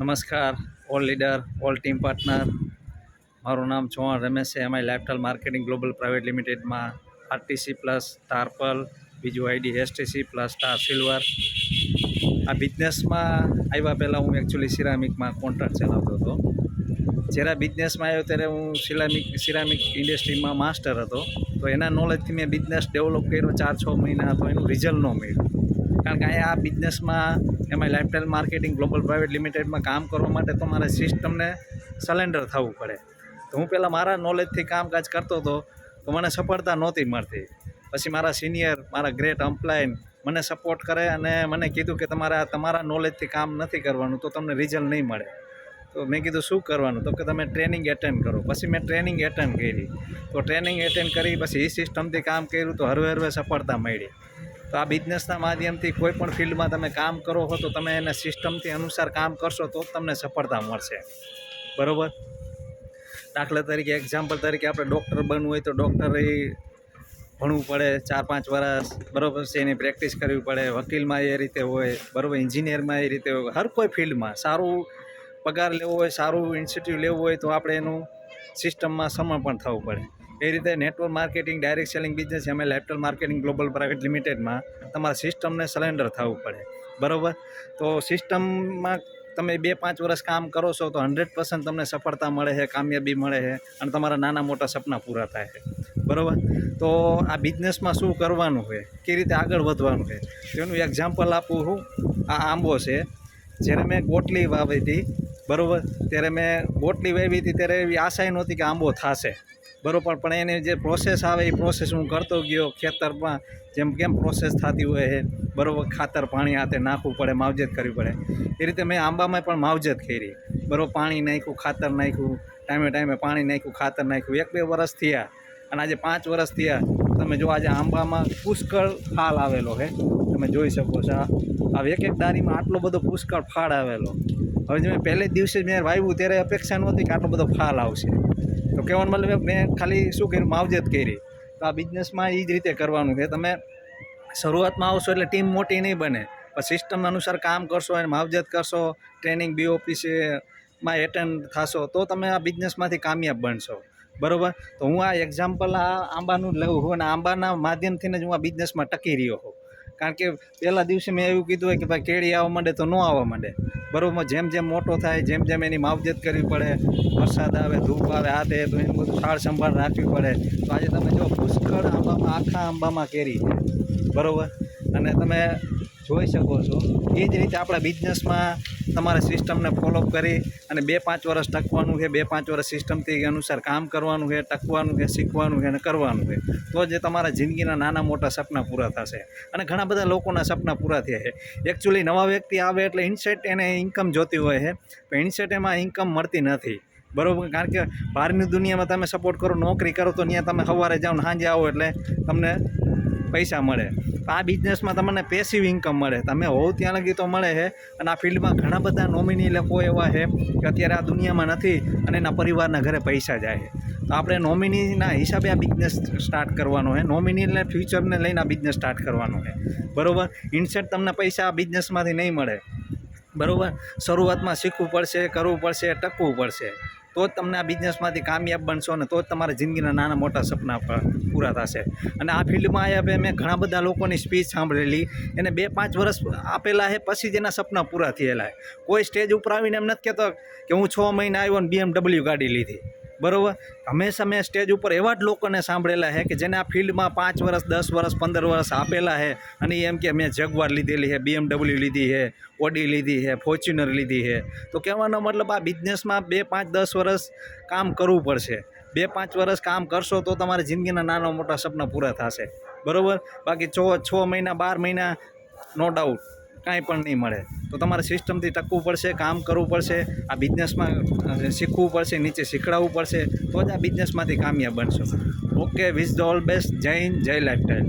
નમસ્કાર all leader all team partner. મારું નામ ચૌહાણ રમેશ છે. એમાં લાઇફસ્ટાઇલ માર્કેટિંગ ગ્લોબલ પ્રાઇવેટ લિમિટેડમાં આરટીસી પ્લસ સ્ટારપલ, બીજું ID STC plus star silver. આ બિઝનેસમાં આવ્યા પહેલાં હું એકચ્યુઅલી સિરામિકમાં કોન્ટ્રાક્ટ ચલાવતો હતો. જ્યારે બિઝનેસમાં આવ્યો ત્યારે હું સિરામિક ઇન્ડસ્ટ્રીમાં માસ્ટર હતો. તો એના નોલેજથી મેં બિઝનેસ ડેવલપ કર્યો 4-6 મહિના, તો એનું રિઝલ્ટ ન મળ્યું. કારણ કે આ બિઝનેસમાં એમાં લાઇફસ્ટાઇલ માર્કેટિંગ ગ્લોબલ પ્રાઇવેટ લિમિટેડમાં કામ કરવા માટે તમારે સિસ્ટમને સરેન્ડર થવું પડે. તો હું પહેલાં મારા નોલેજથી કામકાજ કરતો હતો, તો મને સફળતા નહોતી મળતી. પછી મારા સિનિયર, મારા ગ્રેટ અમ્પ્લાયન મને સપોર્ટ કરે અને મને કીધું કે તમારા નોલેજથી કામ નથી કરવાનું, તો તમને રિઝલ્ટ નહીં મળે. તો મેં કીધું શું કરવાનું? તો કે તમે ટ્રેનિંગ એટેન્ડ કરો. પછી મેં ટ્રેનિંગ એટેન્ડ કરી. તો ટ્રેનિંગ એટેન્ડ કરી પછી એ સિસ્ટમથી કામ કર્યું, તો હરવે સફળતા મળી. તો આ બિઝનેસના માધ્યમથી કોઈ પણ ફિલ્ડમાં તમે કામ કરો છો તો તમે એને સિસ્ટમથી અનુસાર કામ કરશો તો જ તમને સફળતા મળશે. બરાબર? દાખલા તરીકે એક્ઝામ્પલ તરીકે આપણે ડૉક્ટર બનવું હોય તો ડૉક્ટરે ભણવું પડે 4-5 વર્ષ, બરાબર છે, એની પ્રેક્ટિસ કરવી પડે. વકીલમાં એ રીતે હોય, બરાબર, એન્જિનિયરમાં એ રીતે હોય. હર કોઈ ફિલ્ડમાં સારું પગાર લેવો હોય, સારું ઇન્સ્ટિટ્યૂટ લેવું હોય તો આપણે એનું સિસ્ટમમાં સમર્પણ થવું પડે. એ રીતે network marketing, direct selling business એમાં લાઇફસ્ટાઇલ માર્કેટિંગ ગ્લોબલ પ્રાઇવેટ લિમિટેડમાં તમારા સિસ્ટમને સરેન્ડર થવું પડે. બરાબર? તો સિસ્ટમમાં તમે 2-5 વર્ષ કામ કરો છો તો 100% તમને સફળતા મળે છે, કામયાબી મળે છે અને તમારા નાના મોટા સપના પૂરા થાય છે. બરાબર? તો આ બિઝનેસમાં શું કરવાનું છે, કઈ રીતે આગળ વધવાનું છે, તેનું એક્ઝામ્પલ આપું છું. આ આંબો છે. જ્યારે મેં ગોટલી વાવી હતી, બરાબર, ત્યારે મેં ગોટલી વાવી હતી ત્યારે એવી આશા નહોતી કે આંબો થશે. બરાબર? પણ એની જે પ્રોસેસ આવે એ પ્રોસેસ હું કરતો ગયો. ખેતરમાં કેમ પ્રોસેસ થતી હોય છે, બરાબર, ખાતર પાણી હાથે નાખવું પડે, માવજત કરવી પડે. એ રીતે મેં આંબામાં પણ માવજત કરી. બરાબર? પાણી નાખ્યું, ખાતર નાખ્યું, ટાઈમે પાણી નાખ્યું, ખાતર નાખ્યું. 1-2 વર્ષ થયા અને આજે 5 વર્ષ થયા. તમે જો આજે આંબામાં પુષ્કળ ફાલ આવેલો છે. તમે જોઈ શકો છો. આ એક ડાળીમાં આટલો બધો પુષ્કળ ફાળ આવેલો. હવે જો મેં પહેલે જ દિવસે મેં વાવ્યું ત્યારે અપેક્ષા નહોતી કે આટલો બધો ફાલ આવશે. તો કહેવાનો મતલબ મેં ખાલી શું કર્યું, માવજત કરી. તો આ બિઝનેસમાં એ જ રીતે કરવાનું છે. તમે શરૂઆતમાં આવશો એટલે ટીમ મોટી નહીં બને, પણ સિસ્ટમ અનુસાર કામ કરશો અને માવજત કરશો, ટ્રેનિંગ BOPમાં એટેન્ડ થશો તો તમે આ બિઝનેસમાંથી કામયાબ બનશો. બરાબર? તો હું આ એક્ઝામ્પલ આ આંબાનું લઉં છું અને આંબાના માધ્યમથી જ હું આ બિઝનેસમાં ટકી રહ્યો છું. કારણ કે પહેલા દિવસે મેં એવું કીધું હોય કે ભાઈ કેળી આવવા માંડે તો ન આવવા માંડે. બરાબર? જેમ મોટો થાય, જેમ એની માવજત કરવી પડે, વરસાદ આવે, ધૂપ આવે, આ તે, તો એનું બધું સાર સંભાળ રાખવી પડે. તો આજે તમે જો પુષ્કળ આંબામાં, આખા આંબામાં કેરી છે. બરાબર? અને તમે જોઈ શકો છો એ જ રીતે આપણા બિઝનેસમાં તમારે સિસ્ટમને ફોલોઅપ કરી અને 2-5 વર્ષ ટકવાનું છે. 2-5 વર્ષ સિસ્ટમથી અનુસાર કામ કરવાનું છે, ટકવાનું છે, શીખવાનું છે અને કરવાનું છે. તો જ તમારા જિંદગીના નાના મોટા સપના પૂરા થશે. અને ઘણા બધા લોકોના સપના પૂરા થયા છે. એકચ્યુઅલી નવા વ્યક્તિ આવે એટલે ઇન્સેટ એને ઇન્કમ જોતી હોય છે, પણ ઇન્સેટ એમાં ઇન્કમ મળતી નથી. બરાબર? કારણ કે બહારની દુનિયામાં તમે સપોર્ટ કરો, નોકરી કરો તો ત્યાં તમે સવારે જાઓ ને સાંજે આવો એટલે તમને પૈસા મળે. આ બિઝનેસમાં તમને પેસિવ ઇન્કમ મળે. તમે હોવ ત્યાં લગી તો મળે છે. અને આ ફિલ્ડમાં ઘણા બધા નોમિની લોકો એવા છે કે અત્યારે આ દુનિયામાં નથી અને એના પરિવારના ઘરે પૈસા જાય છે. તો આપણે નોમિનીના હિસાબે આ બિઝનેસ સ્ટાર્ટ કરવાનો છે. નોમિનીને ફ્યુચરને લઈને આ બિઝનેસ સ્ટાર્ટ કરવાનો છે. બરાબર? ઇન્સેટ તમને પૈસા આ બિઝનેસમાંથી નહીં મળે. બરાબર? શરૂઆતમાં શીખવું પડશે, કરવું પડશે, ટકવું પડશે. તો જ તમને આ બિઝનેસમાંથી કામયાબ બનશો અને તો જ તમારા જિંદગીના નાના મોટા સપના પૂરા થશે. અને આ ફિલ્ડમાં આવ્યા મેં ઘણા બધા લોકોની સ્પીચ સાંભળેલી. એને 2-5 વર્ષ આપેલા છે, પછી જ એના સપના પૂરા થયેલા છે. કોઈ સ્ટેજ ઉપર આવીને એમ નથી કહેતો કે હું 6 મહિના આવ્યો અને BMW ગાડી લીધી. બરાબર? હંમેશા મેં સ્ટેજ ઉપર એવા જ લોકોને સાંભળેલા છે કે જેને આ ફિલ્ડમાં 5 વર્ષ, 10 વર્ષ, 15 વર્ષ આપેલા છે અને એમ કે મેં જગવાર લીધેલી છે, BMW લીધી છે, ઓડી લીધી છે, ફોર્ચ્યુનર લીધી છે. તો કહેવાનો મતલબ આ બિઝનેસમાં 2-5-10 વર્ષ કામ કરવું પડશે. 2-5 વર્ષ કામ કરશો તો તમારી જિંદગીના નાના મોટા સપના પૂરા થશે. બરાબર? બાકી 6 મહિના, 12 મહિના નો ડાઉટ કાંઈ પણ નહીં મળે. તો તમારે સિસ્ટમથી ટકવું પડશે, કામ કરવું પડશે, આ બિઝનેસમાં શીખવું પડશે, નીચે શીખડાવવું પડશે, તો જ આ બિઝનેસમાંથી કામયાબ બનશો. Okay, wish the all best. જય હિન્દ, જય લાઇફસ્ટાઇલ.